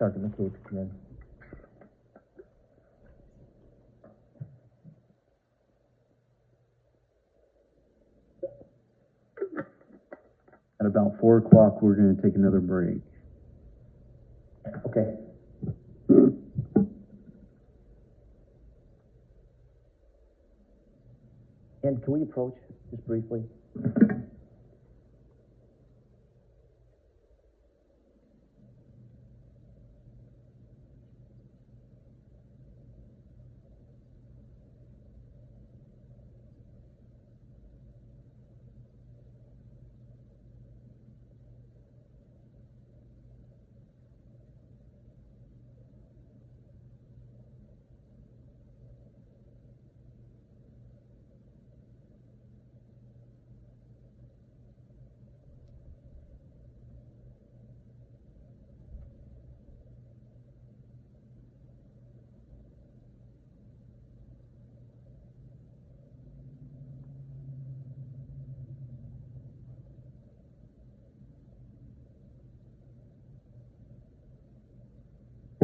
Sergeant McCabe to come in. At about 4 o'clock, we're going to take another break. Okay. And can we approach just briefly?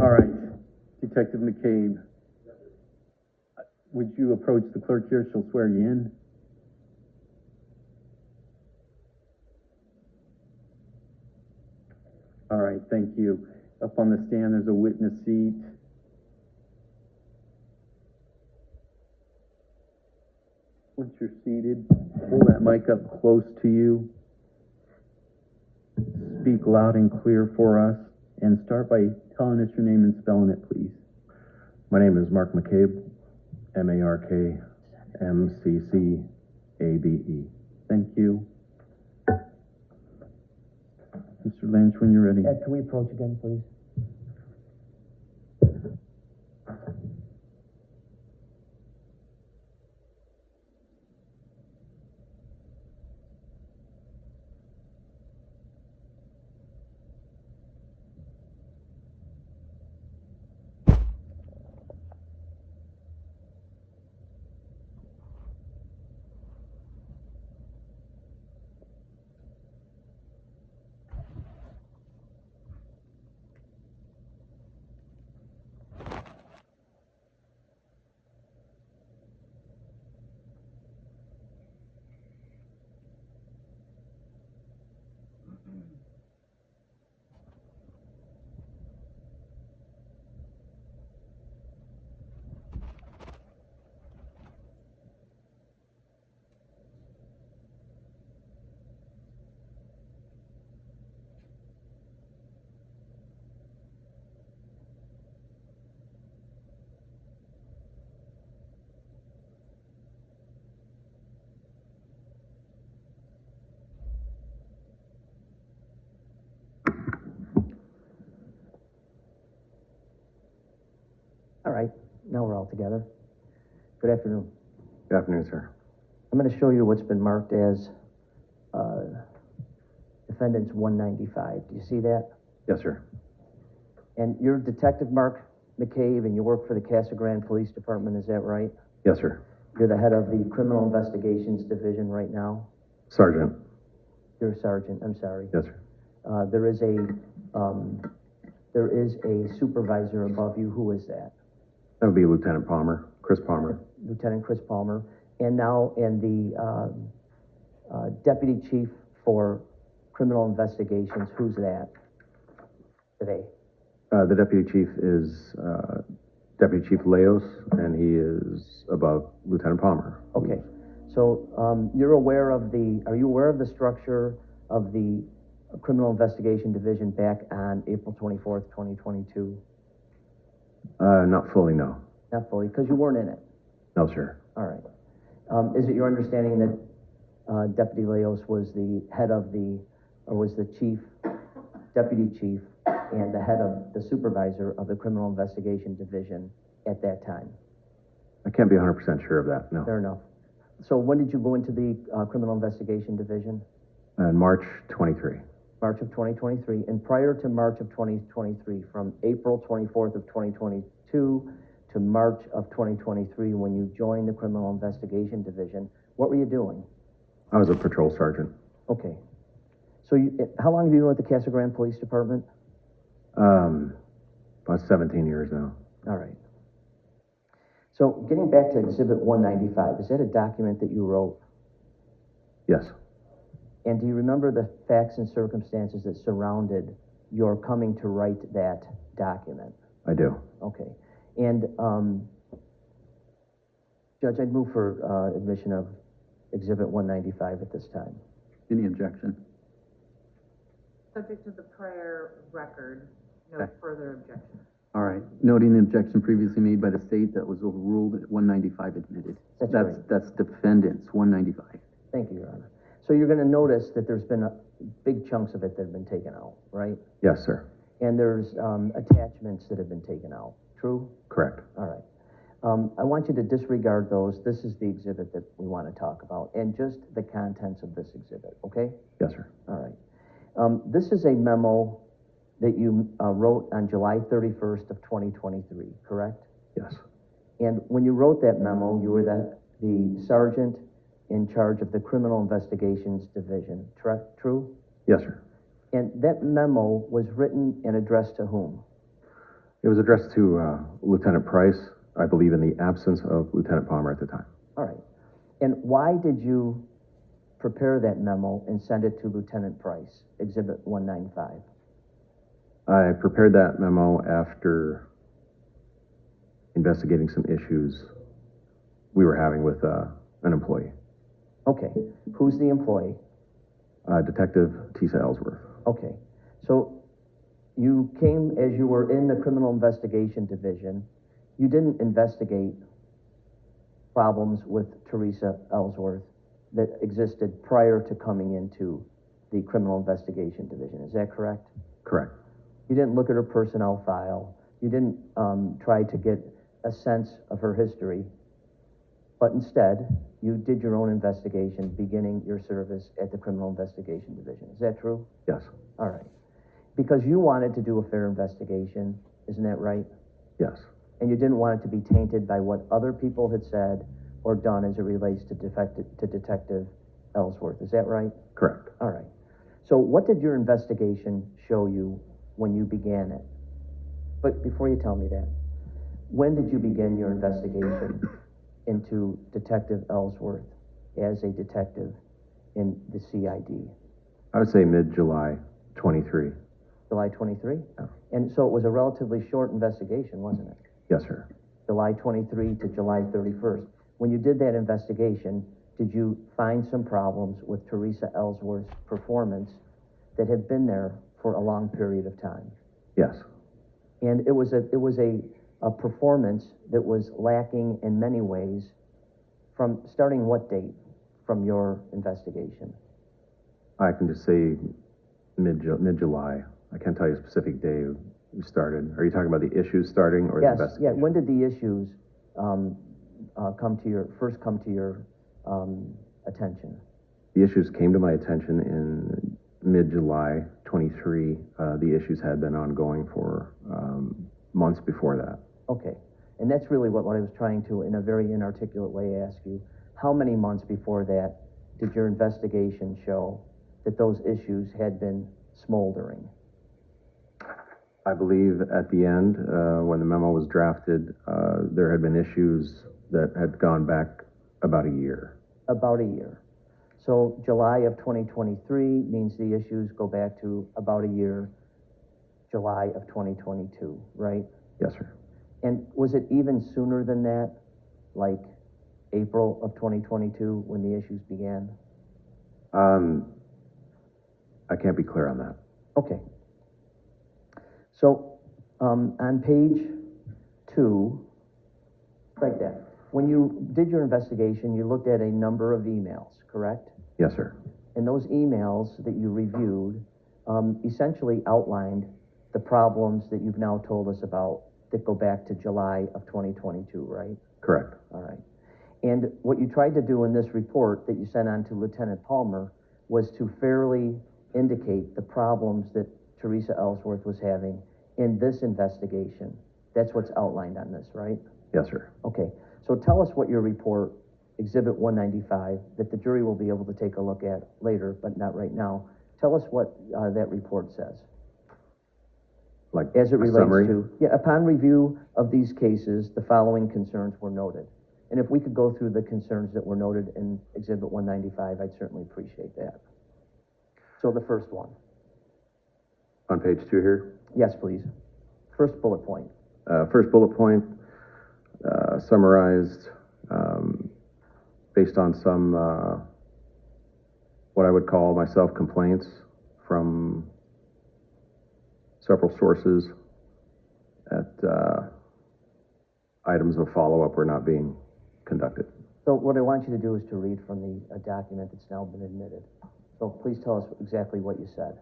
All right, Detective McCabe, would you approach the clerk here? She'll swear you in. All right, thank you. Up on the stand, there's a witness seat. Once you're seated, pull that mic up close to you. Speak loud and clear for us, and start by telling us your name and spelling it, please. My name is Mark McCabe, M-A-R-K-M-C-C-A-B-E. Thank you. Mr. Lynch, when you're ready. Ed, can we approach again, please? All right, now we're all together. Good afternoon. Good afternoon, sir. I'm going to show you what's been marked as Defendant's 195. Do you see that? Yes, sir. And you're Detective Mark McCabe, and you work for the Casa Grande Police Department, is that right? Yes, sir. You're the head of the Criminal Investigations Division right now? Sergeant. You're a sergeant, I'm sorry. Yes, sir. There is a supervisor above you. Who is that? That would be Lieutenant Palmer, Chris Palmer. Lieutenant Chris Palmer. And the Deputy Chief for Criminal Investigations, who's that today? The Deputy Chief is Deputy Chief Leos, and he is above Lieutenant Palmer. Okay. So are you aware of the structure of the Criminal Investigation Division back on April 24th, 2022? Not fully, no. Not fully, because you weren't in it. No, sir. All right. Is it your understanding that Deputy Leos was the head of was the chief, deputy chief, and the head of the supervisor of the Criminal Investigation Division at that time? I can't be 100% sure of that, no. Fair enough. So when did you go into the Criminal Investigation Division? In March 23. March of 2023. And prior to March of 2023, from April 24th of 2022 to March of 2023, when you joined the Criminal Investigation Division, what were you doing? I was a patrol sergeant. Okay. So how long have you been with the Casa Grande Police Department? About 17 years now. All right. So getting back to Exhibit 195, is that a document that you wrote? Yes, And do you remember the facts and circumstances that surrounded your coming to write that document? I do. Okay. And, Judge, I'd move for admission of Exhibit 195 at this time. Any objection? Subject to the prior record, no Okay. further objection. All right. Noting the objection previously made by the state, that was overruled at 195 admitted. That's great. That's defendants, 195. Thank you, Your Honor. So you're going to notice that there's been big chunks of it that have been taken out, right? Yes, sir. And there's attachments that have been taken out. True? Correct. All right. I want you to disregard those. This is the exhibit that we want to talk about, and just the contents of this exhibit, okay? Yes, sir. All right. This is a memo that you wrote on July 31st of 2023, correct? Yes. And when you wrote that memo, you were the sergeant in charge of the Criminal Investigations Division, true? Yes, sir. And that memo was written and addressed to whom? It was addressed to Lieutenant Price, I believe in the absence of Lieutenant Palmer at the time. All right. And why did you prepare that memo and send it to Lieutenant Price, Exhibit 195? I prepared that memo after investigating some issues we were having with an employee, Okay. Who's the employee? Detective Tisa Ellsworth. Okay. So you came as you were in the Criminal Investigation Division. You didn't investigate problems with Teresa Ellsworth that existed prior to coming into the Criminal Investigation Division. Is that correct? Correct. You didn't look at her personnel file. You didn't try to get a sense of her history, but instead, you did your own investigation beginning your service at the Criminal Investigation Division. Is that true? Yes. All right. Because you wanted to do a fair investigation, isn't that right? Yes. And you didn't want it to be tainted by what other people had said or done as it relates to Detective Ellsworth. Is that right? Correct. All right. So what did your investigation show you when you began it? But before you tell me that, when did you begin your investigation into Detective Ellsworth as a detective in the CID? I would say mid-July 23. July 23? Yeah. And so it was a relatively short investigation, wasn't it? Yes, sir. July 23 to July 31st. When you did that investigation, did you find some problems with Teresa Ellsworth's performance that have been there for a long period of time? Yes. And it was a performance that was lacking in many ways from starting what date from your investigation? I can just say mid-July. I can't tell you a specific day we started. Are you talking about the issues starting or the Yes, investigation? yeah. When did the issues first come to your attention? The issues came to my attention in mid-July 23. The issues had been ongoing for months before that. Okay. And that's really what I was trying to, in a very inarticulate way, ask you. How many months before that did your investigation show that those issues had been smoldering? I believe at the end, when the memo was drafted, there had been issues that had gone back about a year. About a year. So July of 2023 means the issues go back to about a year, July of 2022, right? Yes, sir. And was it even sooner than that, like April of 2022 when the issues began? I can't be clear on that. Okay. So on page 2, write that. When you did your investigation, you looked at a number of emails, correct? Yes, sir. And those emails that you reviewed essentially outlined the problems that you've now told us about that go back to July of 2022, right? Correct. All right. And what you tried to do in this report that you sent on to Lieutenant Palmer was to fairly indicate the problems that Teresa Ellsworth was having in this investigation. That's what's outlined on this, right? Yes, sir. Okay. So tell us what your report, Exhibit 195, that the jury will be able to take a look at later, but not right now. Tell us what that report says. like As it a relates summary? to, yeah, upon review of these cases, the following concerns were noted. And if we could go through the concerns that were noted in Exhibit 195, I'd certainly appreciate that. So the first one, On page 2 here? yes, please. First bullet point. First bullet point, summarized, based on some, what I would call myself complaints from several sources that items of follow-up were not being conducted. So what I want you to do is to read from a document that's now been admitted. So please tell us exactly what you said,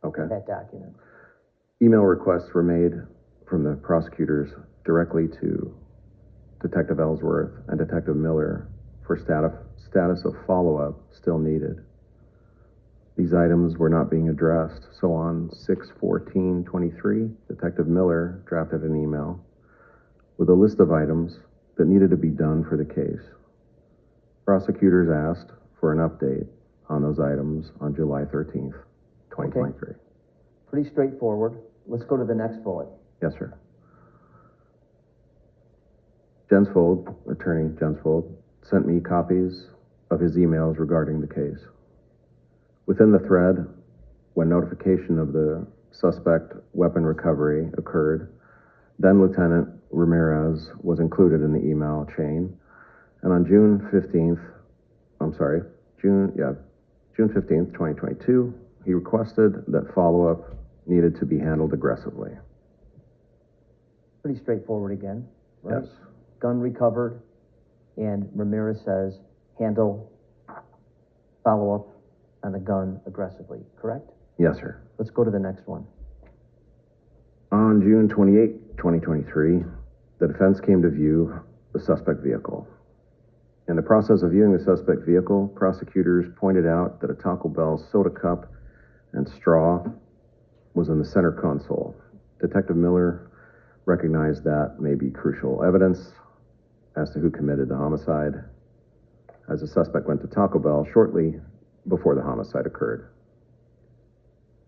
Okay. that document. Email requests were made from the prosecutors directly to Detective Ellsworth and Detective Miller for status of follow-up still needed. These items were not being addressed, so on 6/14/23, Detective Miller drafted an email with a list of items that needed to be done for the case. Prosecutors asked for an update on those items on July 13th, 2023. Pretty straightforward. Let's go to the next bullet. Yes, sir. Jensfold, Attorney Jensfold, sent me copies of his emails regarding the case. Within the thread, when notification of the suspect weapon recovery occurred, then Lieutenant Ramirez was included in the email chain, and on June 15th, June 15th, 2022, he requested that follow-up needed to be handled aggressively. Pretty straightforward again, right? Yes. Gun recovered, and Ramirez says, handle follow-up on the gun aggressively, correct? Yes, sir. Let's go to the next one. On June 28, 2023, the defense came to view the suspect vehicle. In the process of viewing the suspect vehicle, prosecutors pointed out that a Taco Bell soda cup and straw was in the center console. Detective Miller recognized that may be crucial evidence as to who committed the homicide, as the suspect went to Taco Bell shortly before the homicide occurred.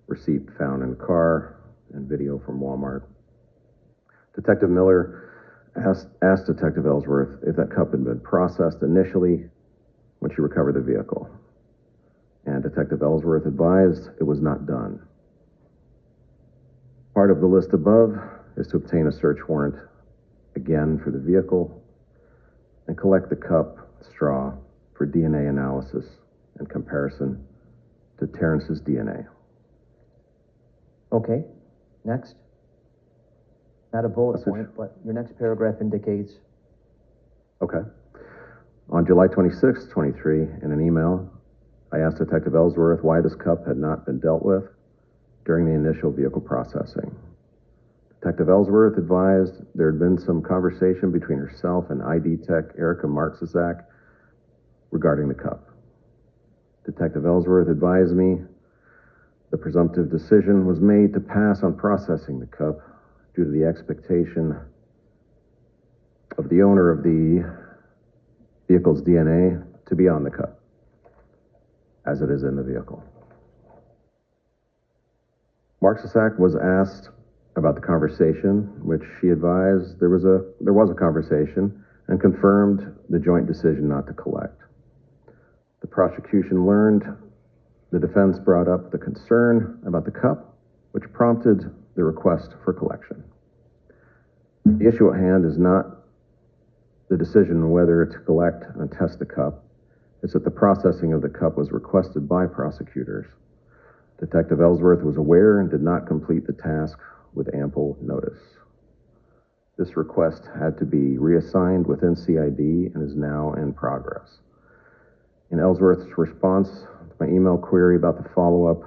Receipt found in the car and video from Walmart. Detective Miller asked Detective Ellsworth if that cup had been processed initially when she recovered the vehicle. And Detective Ellsworth advised it was not done. Part of the list above is to obtain a search warrant, again for the vehicle, and collect the cup, straw, for DNA analysis and comparison to Terrence's DNA. Okay, next. Not a bullet Message. point, but your next paragraph indicates, Okay. On July 26, 23, in an email, I asked Detective Ellsworth why this cup had not been dealt with during the initial vehicle processing. Detective Ellsworth advised there had been some conversation between herself and ID Tech Erica Marczak regarding the cup. Detective Ellsworth advised me the presumptive decision was made to pass on processing the cup due to the expectation of the owner of the vehicle's DNA to be on the cup, as it is in the vehicle. Marczak was asked about the conversation, which she advised there was a conversation, and confirmed the joint decision not to collect. The prosecution learned the defense brought up the concern about the cup, which prompted the request for collection. The issue at hand is not the decision whether to collect and test the cup. It's that the processing of the cup was requested by prosecutors. Detective Ellsworth was aware and did not complete the task with ample notice. This request had to be reassigned within CID and is now in progress. In Ellsworth's response to my email query about the follow-up,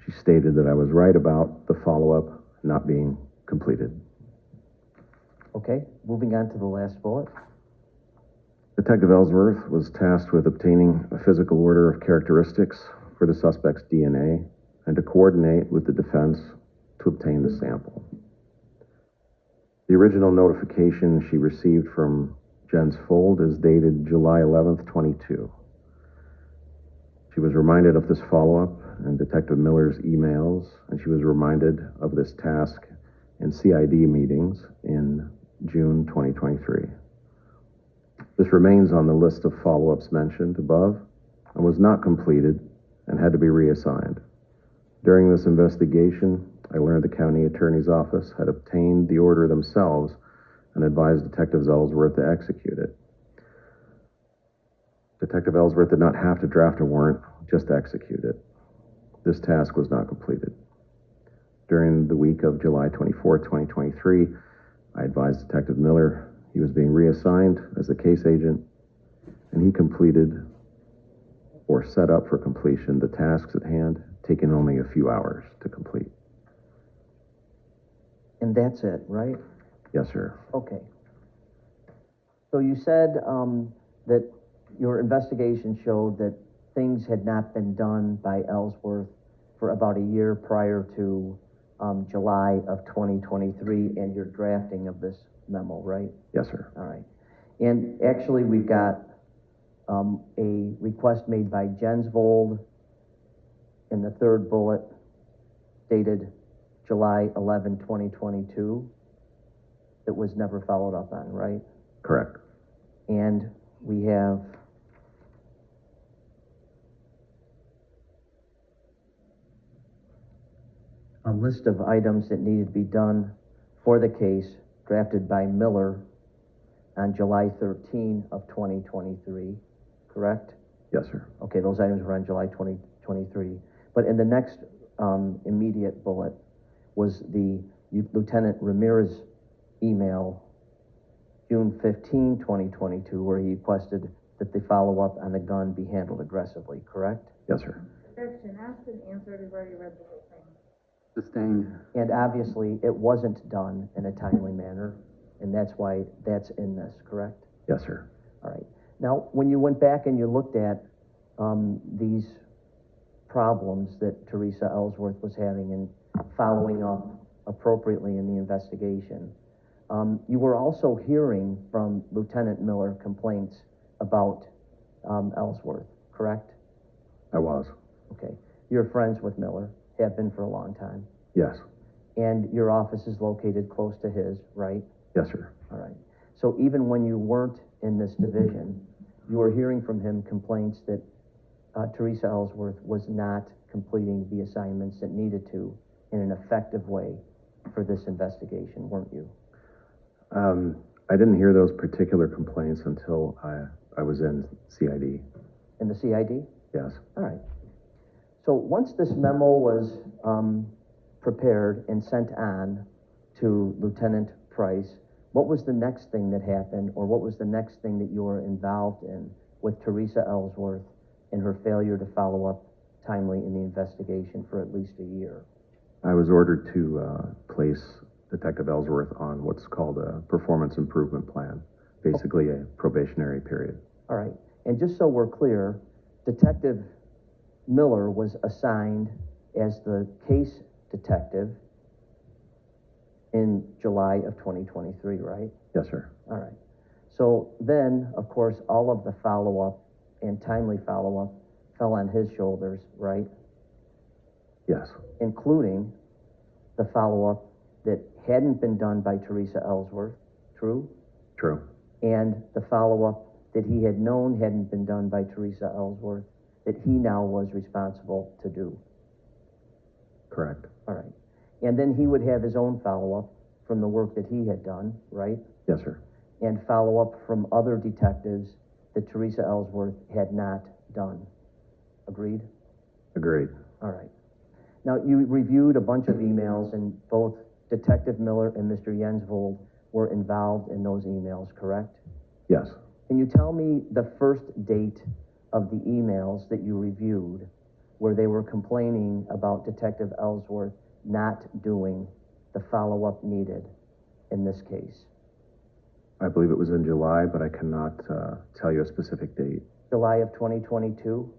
she stated that I was right about the follow-up not being completed. okay, moving on to the last bullet. Detective Ellsworth was tasked with obtaining a physical order of characteristics for the suspect's DNA and to coordinate with the defense to obtain the sample. The original notification she received from Jensfold is dated July 11th, 22. She She was reminded of this follow-up in Detective Miller's emails, and she was reminded of this task in CID meetings in June 2023. This remains on the list of follow-ups mentioned above and was not completed and had to be reassigned. During this investigation, I learned the county attorney's office had obtained the order themselves and advised Detective Ellsworth to execute it. Detective Ellsworth did not have to draft a warrant, just execute it. This task was not completed. During the week of July 24, 2023, I advised Detective Miller he was being reassigned as a case agent, and he completed or set up for completion the tasks at hand, taking only a few hours to complete. And that's it, right? Yes, sir. Okay. So you said that your investigation showed that things had not been done by Ellsworth for about a year prior to July of 2023 and your drafting of this memo, right? Yes, sir. All right. And actually, we've got a request made by Jensvold in the third bullet dated July 11, 2022 that was never followed up on, right? Correct. And we have a list of items that needed to be done for the case drafted by Miller on July 13 of 2023, correct? Yes, sir. Okay, those items were on July 2023. But in the next immediate bullet was the Lieutenant Ramirez email, June 15, 2022, where he requested that the follow-up on the gun be handled aggressively, correct? Yes, sir. Objection, asked and answered, we've already read the whole thing. Sustained. And obviously, it wasn't done in a timely manner, and that's why that's in this, correct? Yes, sir. All right. Now, when you went back and you looked at these problems that Teresa Ellsworth was having and following up appropriately in the investigation, you were also hearing from Lieutenant Miller complaints about Ellsworth, correct? I was. Okay. You're friends with Miller, have been for a long time, Yes. and your office is located close to his, right? Yes, sir. All right. So even when you weren't in this division, you were hearing from him complaints that Teresa Ellsworth was not completing the assignments that needed to in an effective way for this investigation, weren't you? I didn't hear those particular complaints until I was in CID. In the CID? Yes. All right. So once this memo was prepared and sent on to Lieutenant Price, what was the next thing that happened, or what was the next thing that you were involved in with Teresa Ellsworth and her failure to follow up timely in the investigation for at least a year? I was ordered to place Detective Ellsworth on what's called a performance improvement plan, basically a probationary period. All right. And just so we're clear, Detective Miller was assigned as the case detective in July of 2023, right? Yes, sir. All right. So then, of course, all of the follow-up and timely follow-up fell on his shoulders, right? Yes. Including the follow-up that hadn't been done by Teresa Ellsworth, true? True. And the follow-up that he had known hadn't been done by Teresa Ellsworth that he now was responsible to do. Correct. All right. And then he would have his own follow-up from the work that he had done, right? Yes, sir. And follow-up from other detectives that Teresa Ellsworth had not done. Agreed? Agreed. All right. Now, you reviewed a bunch of emails, and both Detective Miller and Mr. Jensvold were involved in those emails, correct? Yes. Can you tell me the first date of the emails that you reviewed where they were complaining about Detective Ellsworth not doing the follow-up needed in this case? I believe it was in July, but I cannot tell you a specific date. July of 2022?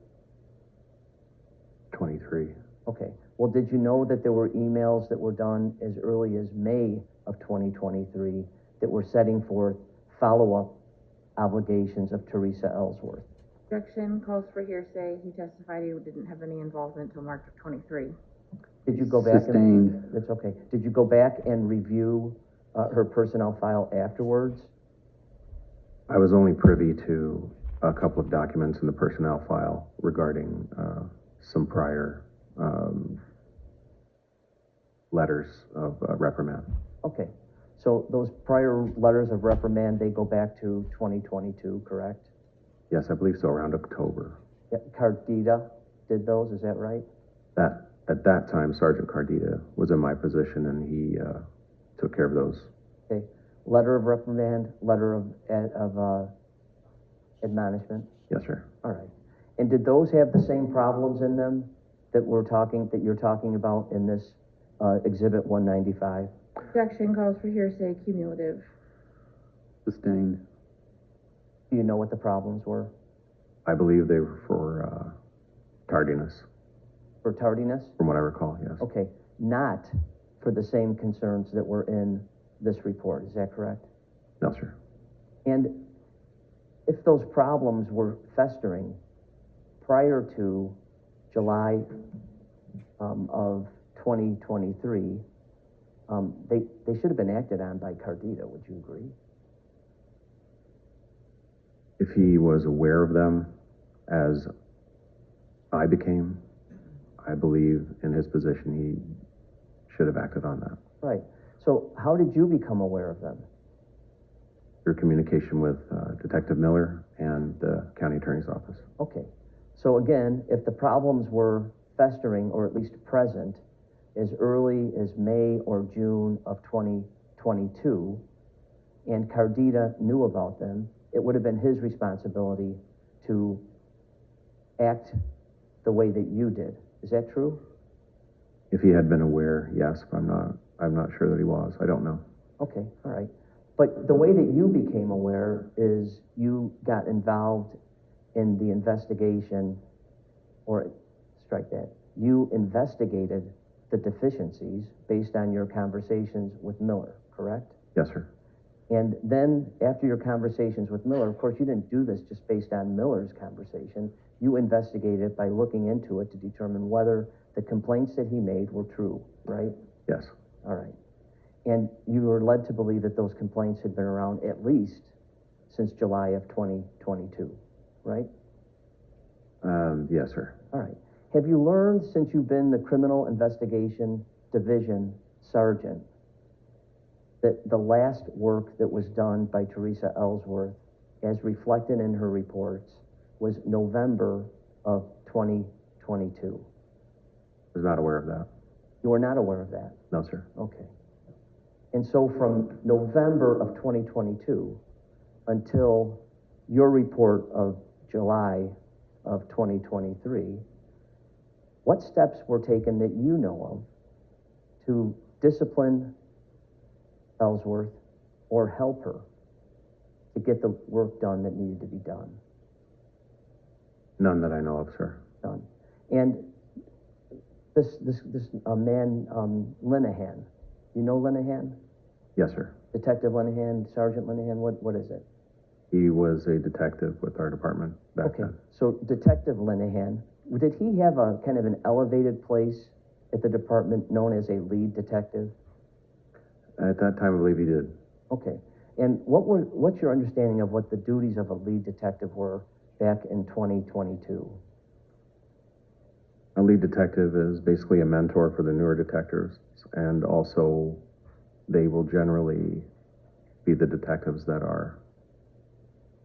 23. Okay. Well, did you know that there were emails that were done as early as May of 2023 that were setting forth follow-up obligations of Teresa Ellsworth? Objection calls for hearsay. He testified he didn't have any involvement until March of '23. Did you go back? Sustained. That's okay. Did you go back and review her personnel file afterwards? I was only privy to a couple of documents in the personnel file regarding some prior letters of reprimand. Okay. So those prior letters of reprimand, they go back to 2022, correct? Yes, I believe so, around October. Yeah, Cardita did those, is that right? At that time, Sergeant Cardita was in my position, and he took care of those. Okay. Letter of reprimand, letter of admonishment? Yes, sir. All right. And did those have the same problems in them that you're talking about in this Exhibit 195? Objection calls for hearsay cumulative. Sustained. Do you know what the problems were? I believe they were for tardiness, For tardiness? from what I recall, yes. Okay. Not for the same concerns that were in this report, is that correct? No, sir. And if those problems were festering prior to July of 2023, they should have been acted on by Cardita, would you agree? If he was aware of them as I became, I believe in his position he should have acted on that. Right. So how did you become aware of them? Through communication with Detective Miller and the county attorney's office. Okay. So again, if the problems were festering or at least present as early as May or June of 2022, and Cardita knew about them, it would have been his responsibility to act the way that you did. Is that true? If he had been aware, yes. I'm not sure that he was. I don't know. Okay, all right. But the way that you became aware is you got involved in the investigation, or strike that, you investigated the deficiencies based on your conversations with Miller, correct? Yes, sir. And then after your conversations with Miller, of course, you didn't do this just based on Miller's conversation. You investigated it by looking into it to determine whether the complaints that he made were true, right? Yes. All right. And you were led to believe that those complaints had been around at least since July of 2022, right? Yes, sir. All right. Have you learned since you've been the Criminal Investigation Division Sergeant that the last work that was done by Teresa Ellsworth, as reflected in her reports, was November of 2022? I was not aware of that. You were not aware of that? No, sir. Okay. And so from November of 2022 until your report of July of 2023, what steps were taken that you know of to discipline Ellsworth or help her to get the work done that needed to be done? None that I know of, sir. Done. And this man, Linehan, you know Linehan? Yes, sir. Detective Linehan, Sergeant Linehan, what is it? He was a detective with our department back Okay, then. so Detective Linehan, did he have a kind of an elevated place at the department known as a lead detective? At that time, I believe he did. Okay, and what's your understanding of what the duties of a lead detective were back in 2022? A lead detective is basically a mentor for the newer detectives, and also they will generally be the detectives that are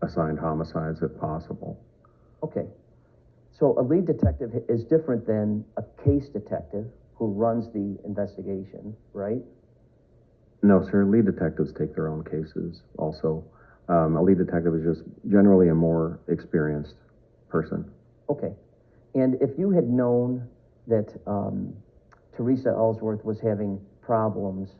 assigned homicides if possible. Okay, so a lead detective is different than a case detective who runs the investigation, right? No, sir. Lead detectives take their own cases also. A lead detective is just generally a more experienced person. Okay, and if you had known that Teresa Ellsworth was having problems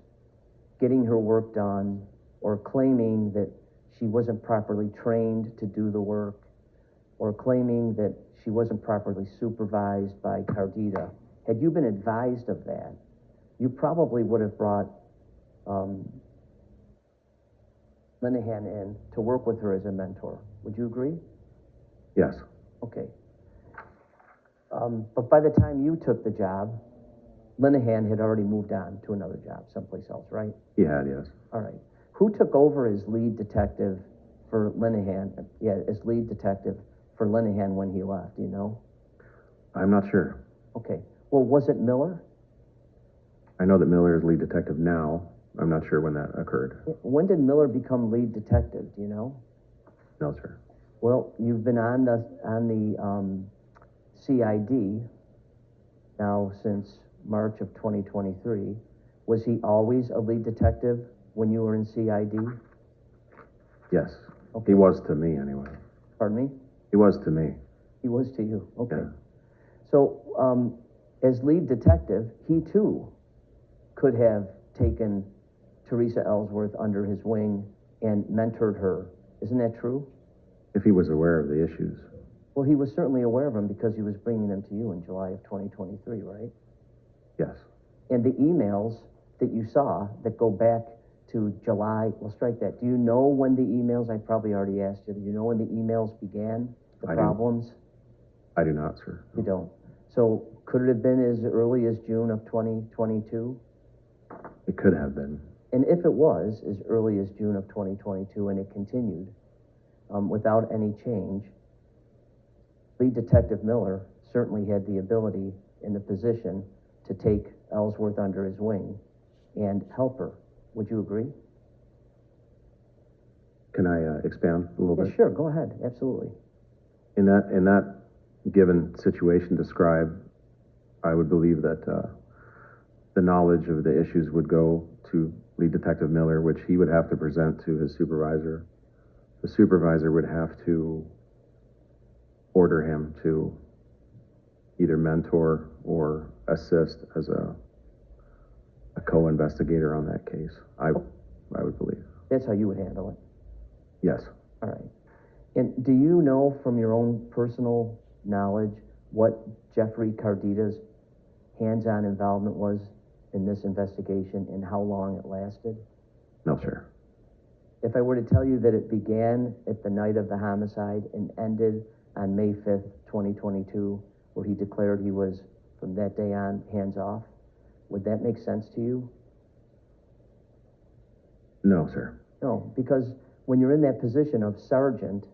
getting her work done, or claiming that she wasn't properly trained to do the work, or claiming that she wasn't properly supervised by Cardita, had you been advised of that, you probably would have brought Linehan in to work with her as a mentor. Would you agree? Yes. Okay. But by the time you took the job, Linehan had already moved on to another job someplace else, right? He had, yes. All right. Who took over as lead detective for Linehan? Yeah, as lead detective for Linehan when he left, do you know? I'm not sure. Okay. Well, was it Miller? I know that Miller is lead detective now. I'm not sure when that occurred. When did Miller become lead detective? Do you know? No, sir. Well, you've been on the CID now since March of 2023. Was he always a lead detective when you were in CID? Yes. Okay. He was to me, anyway. Pardon me? He was to me. He was to you. Okay. Yeah. So, as lead detective, he too could have taken Teresa Ellsworth under his wing and mentored her. Isn't that true? If he was aware of the issues. Well, he was certainly aware of them because he was bringing them to you in July of 2023, right? Yes. And the emails that you saw that go back to July, well, strike that. Do you know when the emails, I probably already asked you, do you know when the emails began, the I do. problems? I do not, sir. You don't. So could it have been as early as June of 2022? It could have been. And if it was as early as June of 2022 and it continued without any change, Lead Detective Miller certainly had the ability and the position to take Ellsworth under his wing and help her. Would you agree? Can I expand a little Yeah, bit? sure. Go ahead. Absolutely. In that given situation described, I would believe that the knowledge of the issues would go to Lead Detective Miller, which he would have to present to his supervisor. The supervisor would have to order him to either mentor or assist as a co-investigator on that case. I would believe. That's how you would handle it. Yes. All right. And do you know from your own personal knowledge what Jeffrey Cardita's hands-on involvement was in this investigation and how long it lasted? No, sir. If I were to tell you that it began at the night of the homicide and ended on May 5th, 2022, where he declared he was, from that day on, hands-off, would that make sense to you? No, sir. No, because when you're in that position of sergeant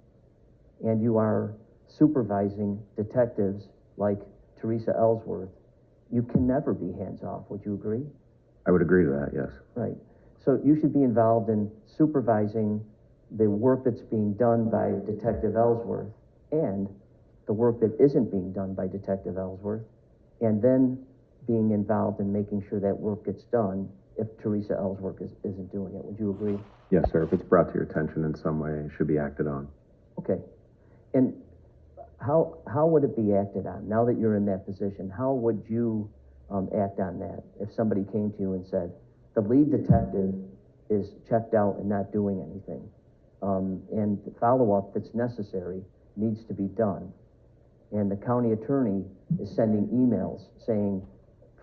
and you are supervising detectives like Teresa Ellsworth, you can never be hands-off. Would you agree? I would agree to that, yes. Right. So you should be involved in supervising the work that's being done by Detective Ellsworth and the work that isn't being done by Detective Ellsworth, and then being involved in making sure that work gets done if Teresa Ellsworth isn't doing it. Would you agree? Yes, sir. If it's brought to your attention in some way, it should be acted on. Okay. And how would it be acted on? Now that you're in that position, how would you act on that if somebody came to you and said, the lead detective is checked out and not doing anything, and the follow-up that's necessary needs to be done, and the county attorney is sending emails saying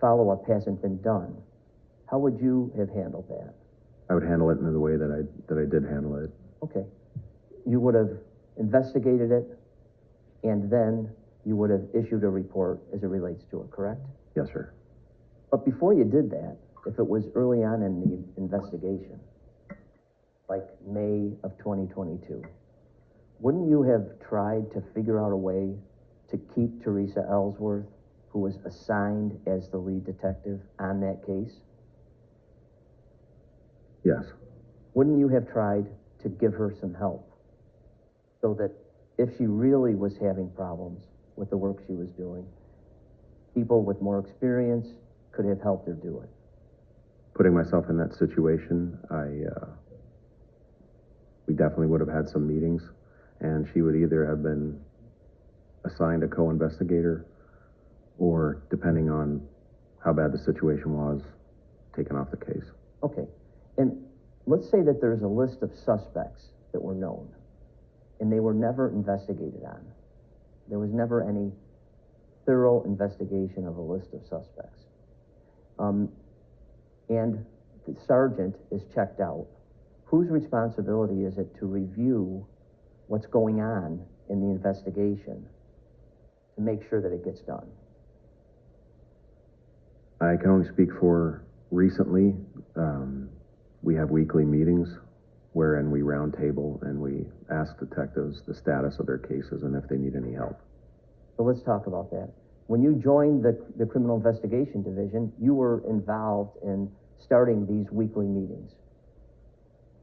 follow-up hasn't been done? How would you have handled that? I would handle it in the way that I did handle it. Okay. You would have investigated it, and then you would have issued a report as it relates to it, correct? Yes, sir. But before you did that, if it was early on in the investigation, like May of 2022, wouldn't you have tried to figure out a way to keep Teresa Ellsworth, who was assigned as the lead detective on that case? Yes. Wouldn't you have tried to give her some help so that if she really was having problems with the work she was doing, people with more experience could have helped her do it? Putting myself in that situation, we definitely would have had some meetings, and she would either have been assigned a co-investigator or, depending on how bad the situation was, taken off the case. Okay. And let's say that there's a list of suspects that were known, and they were never investigated on. There was never any thorough investigation of a list of suspects. And the sergeant is checked out. Whose responsibility is it to review what's going on in the investigation to make sure that it gets done? I can only speak for recently. We have weekly meetings wherein we roundtable and we ask detectives the status of their cases and if they need any help. So let's talk about that. When you joined the Criminal Investigation Division, you were involved in starting these weekly meetings.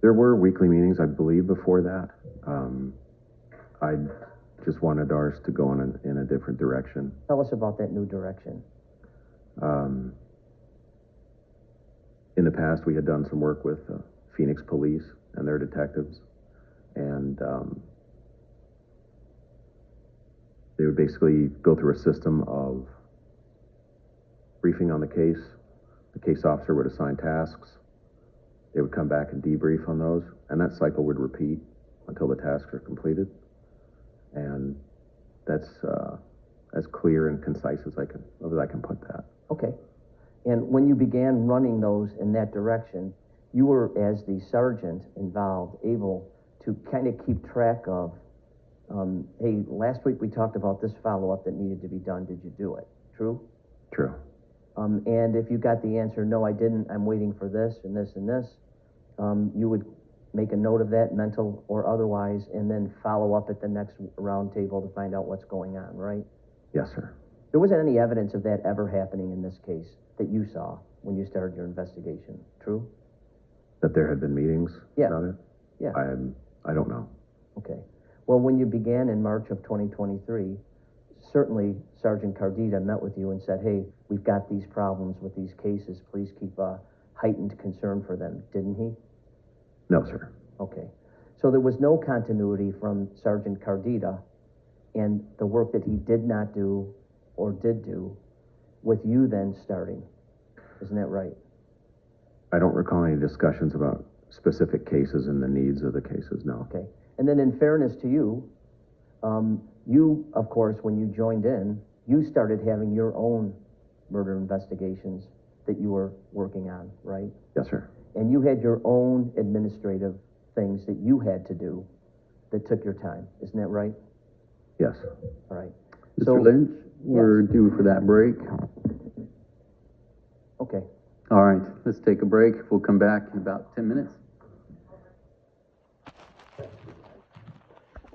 There were weekly meetings, I believe, before that. I just wanted ours to go in a different direction. Tell us about that new direction. In the past, we had done some work with Phoenix Police and their detectives, and they would basically go through a system of briefing on the case. The case officer would assign tasks. They would come back and debrief on those, and that cycle would repeat until the tasks are completed. And that's as clear and concise as I can put that. Okay. And when you began running those in that direction, you were, as the sergeant involved, able to kind of keep track of, hey, last week we talked about this follow-up that needed to be done. Did you do it? True? True. And if you got the answer, no, I didn't, I'm waiting for this and this and this, you would make a note of that, mental or otherwise, and then follow up at the next round table to find out what's going on, right? Yes, sir. There wasn't any evidence of that ever happening in this case that you saw when you started your investigation, true? That there had been meetings Yeah. about it? Yeah. I don't know. Okay. Well, when you began in March of 2023, certainly Sergeant Cardita met with you and said, hey, we've got these problems with these cases. Please keep a heightened concern for them, didn't he? No, sir. Okay. So there was no continuity from Sergeant Cardita and the work that he did not do or did do with you then starting. Isn't that right? I don't recall any discussions about specific cases and the needs of the cases, no. Okay. And then in fairness to you, you, of course, when you joined in, you started having your own murder investigations that you were working on, right? Yes, sir. And you had your own administrative things that you had to do that took your time. Isn't that right? Yes. All right. Mr. Lynch, we're due for that break. Okay. All right, let's take a break. We'll come back in about 10 minutes.